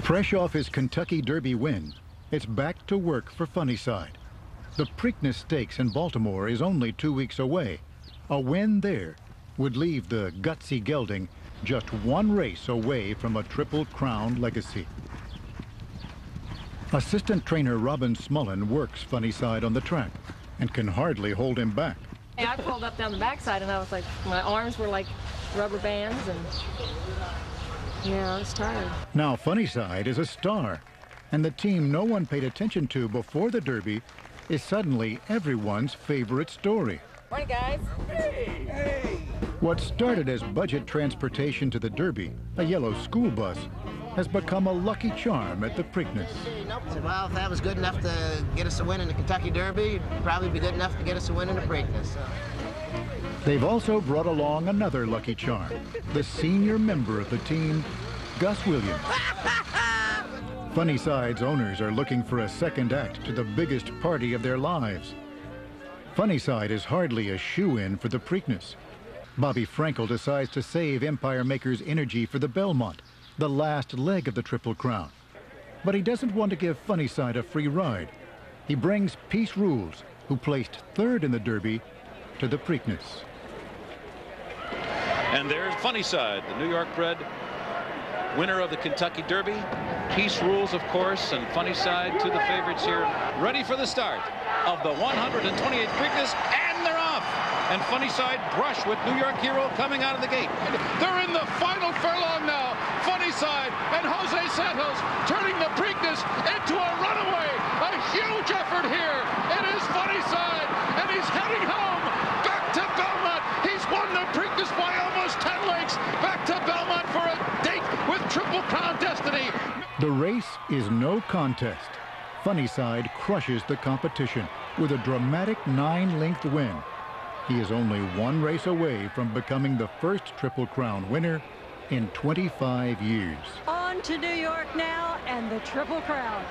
Fresh off his Kentucky Derby win, it's back to work for Funnyside. The Preakness Stakes in Baltimore is only 2 weeks away. A win there would leave the gutsy gelding just one race away from a Triple Crown legacy. Assistant trainer Robin Smullen works Funnyside on the track and can hardly hold him back. I pulled up down the backside and I was like, my arms were like rubber bands and yeah, I was tired. Now Funnyside is a star, and the team no one paid attention to before the Derby is suddenly everyone's favorite story. Morning, guys. Hey! Hey! What started as budget transportation to the Derby, a yellow school bus, has become a lucky charm at the Preakness. Well, if that was good enough to get us a win in the Kentucky Derby, it'd probably be good enough to get us a win in the Preakness. They've also brought along another lucky charm, the senior member of the team, Gus Williams. Funnyside's owners are looking for a second act to the biggest party of their lives. Funnyside is hardly a shoe-in for the Preakness. Bobby Frankel decides to save Empire Maker's energy for the Belmont, the last leg of the Triple Crown. But he doesn't want to give Funnyside a free ride. He brings Peace Rules, who placed third in the Derby, to the Preakness. And there's Funnyside, the New York bred winner of the Kentucky Derby. Peace Rules, of course, and Funnyside, to the favorites here, ready for the start of the 128th Preakness, and they're off. And Funnyside brush with New York Hero coming out of the gate. They're in the final furlong now. Funnyside and Jose Santos turning the Preakness into a runaway. A huge effort here. It is Funnyside, and he's heading home. Back to Belmont. He's won the Preakness by almost 10 lengths. Back to Belmont for a date with Triple Crown destiny. The race is no contest. Funnyside crushes the competition with a dramatic 9-length win. He is only one race away from becoming the first Triple Crown winner in 25 years. On to New York now and the Triple Crown.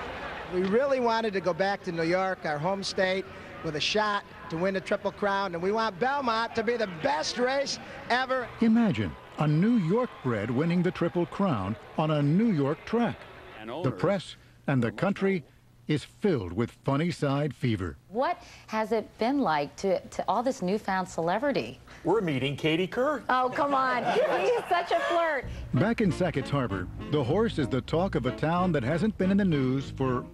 We really wanted to go back to New York, our home state, with a shot to win the Triple Crown, and we want Belmont to be the best race ever. Imagine a New York bred winning the Triple Crown on a New York track. The press and the country is filled with Funnyside fever. What has it been like to all this newfound celebrity? We're meeting Katie Kerr. Oh, come on. He's such a flirt. Back in Sackett's Harbor, the horse is the talk of a town that hasn't been in the news for,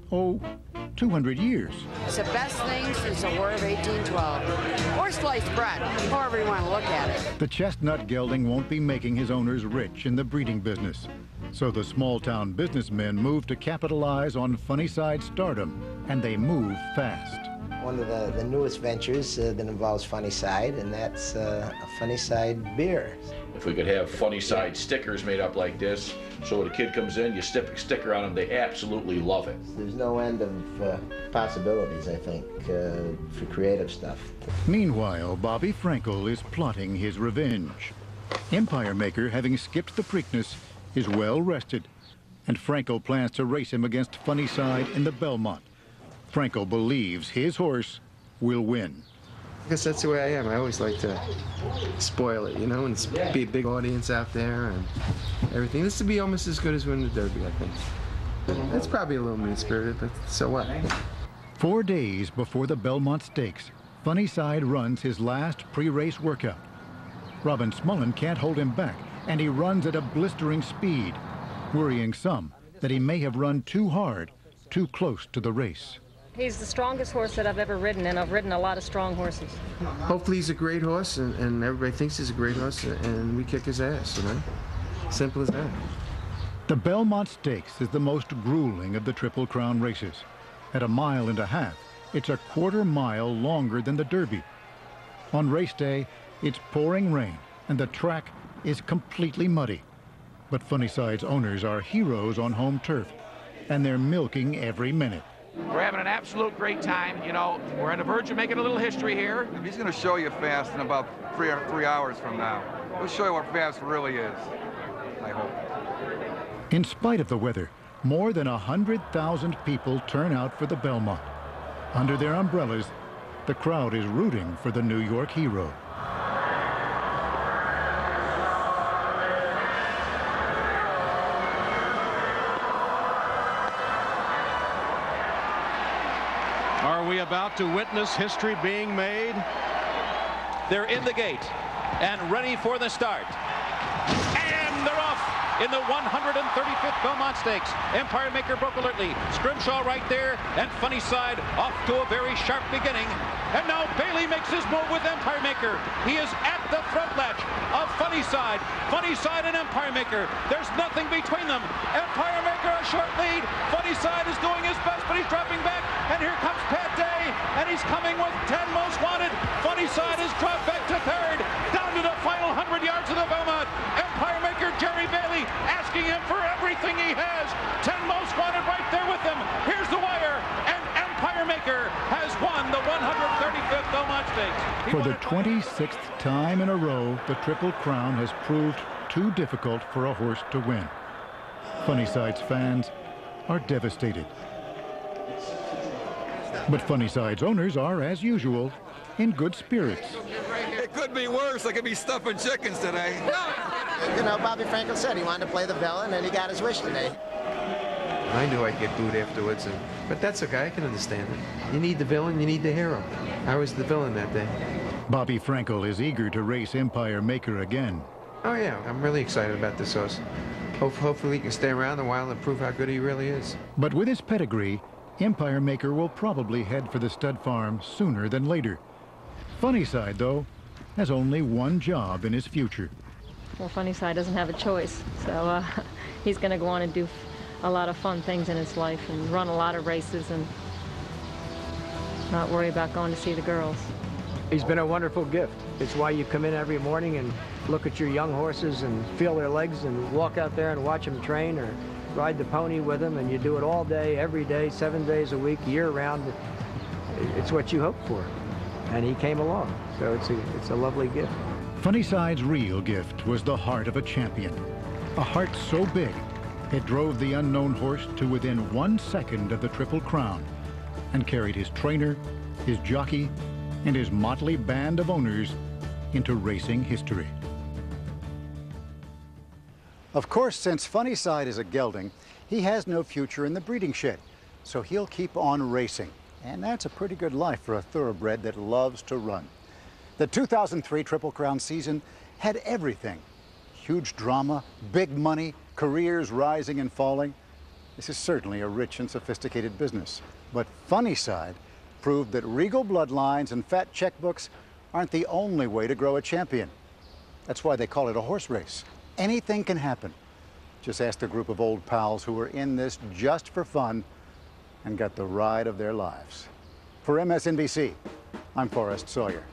200 years. It's the best thing since the War of 1812. Or sliced bread, however you want to look at it. The chestnut gelding won't be making his owners rich in the breeding business. So the small-town businessmen move to capitalize on Funnyside stardom, and they move fast. One of the newest ventures that involves Funnyside, and that's a Funnyside beer. If we could have Funnyside stickers made up like this, so when a kid comes in, you stick a sticker on them, they absolutely love it. There's no end of possibilities, I think, for creative stuff. Meanwhile, Bobby Frankel is plotting his revenge. Empire Maker, having skipped the Preakness, is well rested, and Frankel plans to race him against Funnyside in the Belmont. Frankel believes his horse will win. I guess that's the way I am. I always like to spoil it, you know, and be a big audience out there and everything. This would be almost as good as winning the Derby, I think. That's probably a little mean-spirited, but so what? 4 days before the Belmont Stakes, Funnyside runs his last pre-race workout. Robin Smullen can't hold him back, and he runs at a blistering speed, worrying some that he may have run too hard, too close to the race. He's the strongest horse that I've ever ridden, and I've ridden a lot of strong horses. Hopefully he's a great horse, and everybody thinks he's a great horse, and we kick his ass, you know? Simple as that. The Belmont Stakes is the most grueling of the Triple Crown races. At 1.5 miles, it's a 1/4 mile longer than the Derby. On race day, it's pouring rain, and the track is completely muddy. But Funnyside's owners are heroes on home turf, and they're milking every minute. We're having an absolute great time. You know, we're on the verge of making a little history here. He's going to show you fast in about 3 hours from now. He'll show you what fast really is, I hope. In spite of the weather, more than 100,000 people turn out for the Belmont. Under their umbrellas, the crowd is rooting for the New York hero. about to witness history being made? They're in the gate and ready for the start. And they're off in the 135th Belmont Stakes. Empire Maker broke alertly. Scrimshaw right there, and Funny Side off to a very sharp beginning. And now Bailey makes his move with Empire Maker. He is at the front latch of Funny Side. Funny Side and Empire Maker. There's nothing between them. Empire Maker a short lead. Funny Side is doing his best, but he's dropping back. And here comes Pat Day, and he's coming with 10 most wanted. Funny Side has dropped back to third, down to the final 100 yards of the Belmont. Empire Maker Jerry Bailey asking him for everything he has. 10 most wanted right there with him. Here's the wire, and Empire Maker has won the 135th Belmont Stakes. For the 26th time in a row, the Triple Crown has proved too difficult for a horse to win. Funny Side's fans are devastated. But Funny Side's owners are, as usual, in good spirits. It could be worse. I could be stuffing chickens today. You know, Bobby Frankel said he wanted to play the villain, and he got his wish today. I knew I'd get booed afterwards, but that's okay. I can understand it. You need the villain, you need the hero. I was the villain that day. Bobby Frankel is eager to race Empire Maker again. Oh yeah, I'm really excited about this horse. Hopefully he can stay around a while and prove how good he really is. But with his pedigree, Empire Maker will probably head for the stud farm sooner than later. Funny Side, though, has only one job in his future. Well, Funny Side doesn't have a choice, so he's going to go on and do a lot of fun things in his life and run a lot of races and not worry about going to see the girls. He's been a wonderful gift. It's why you come in every morning and look at your young horses and feel their legs and walk out there and watch them train or ride the pony with them, and you do it all day, every day, 7 days a week, year-round. It's what you hope for, and he came along, so it's a lovely gift. Funny Side's real gift was the heart of a champion, a heart so big it drove the unknown horse to within 1 second of the Triple Crown and carried his trainer, his jockey, and his motley band of owners into racing history. Of course, since Funny Side is a gelding, he has no future in the breeding shed, so he'll keep on racing. And that's a pretty good life for a thoroughbred that loves to run. The 2003 Triple Crown season had everything. Huge drama, big money, careers rising and falling. This is certainly a rich and sophisticated business. But Funny Side proved that regal bloodlines and fat checkbooks aren't the only way to grow a champion. That's why they call it a horse race. Anything can happen. Just ask the group of old pals who were in this just for fun and got the ride of their lives. For MSNBC, I'm Forrest Sawyer.